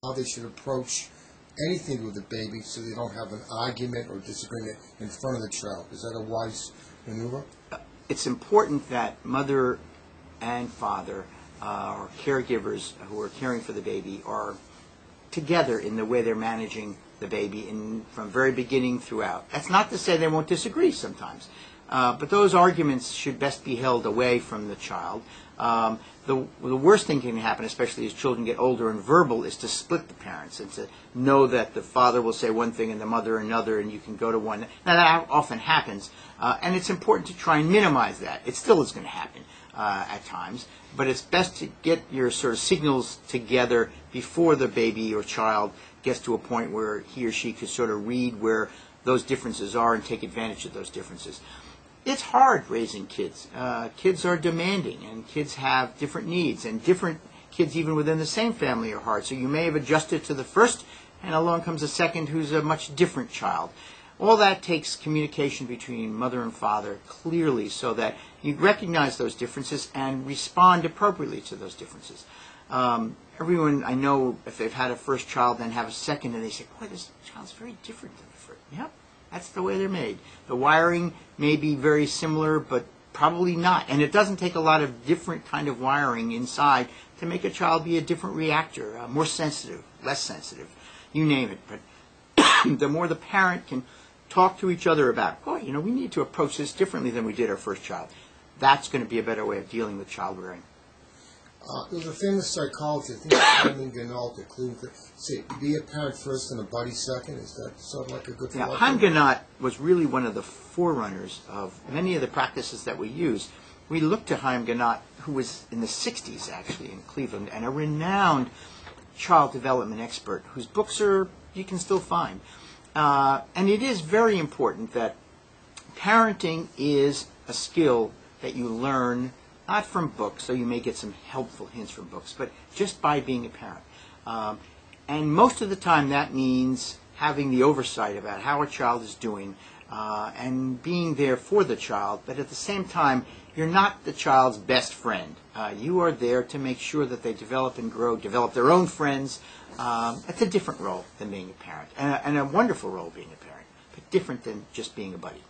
how they should approach anything with the baby so they don't have an argument or disagreement in front of the child. Is that a wise maneuver? It's important that mother and father or caregivers who are caring for the baby are together in the way they're managing the baby from very beginning throughout. That's not to say they won't disagree sometimes, but those arguments should best be held away from the child. The worst thing can happen, especially as children get older and verbal, is to split the parents and to know that the father will say one thing and the mother another, and you can go to one. Now, that often happens, and it's important to try and minimize that. It still is going to happen at times, but it's best to get your sort of signals together before the baby or child gets to a point where he or she could sort of read where those differences are and take advantage of those differences. It's hard raising kids. Kids are demanding, and kids have different needs, and different kids even within the same family are hard. So you may have adjusted to the first, and along comes a second who's a much different child. All that takes communication between mother and father clearly so that you recognize those differences and respond appropriately to those differences. Everyone I know, if they've had a first child then have a second, and they say, boy, this child's very different than the first. Yep. That's the way they're made. The wiring may be very similar, but probably not. And it doesn't take a lot of different kind of wiring inside to make a child be a different reactor, more sensitive, less sensitive, you name it. But the more the parent can talk to each other about, boy, you know, we need to approach this differently than we did our first child. That's going to be a better way of dealing with child rearing. There's a famous psychologist, I think it's Maimonides, say, be a parent first and a buddy second. Is that sort of like a good philosophy? Maimonides was really one of the forerunners of many of the practices that we use. We looked to Maimonides, who was in the 60s actually in Cleveland, and a renowned child development expert whose books you can still find. And it is very important that parenting is a skill that you learn not from books, so you may get some helpful hints from books, but just by being a parent. And most of the time that means having the oversight about how a child is doing and being there for the child, but at the same time, you're not the child's best friend. You are there to make sure that they develop and grow, develop their own friends. It's a different role than being a parent, and a wonderful role being a parent, but different than just being a buddy.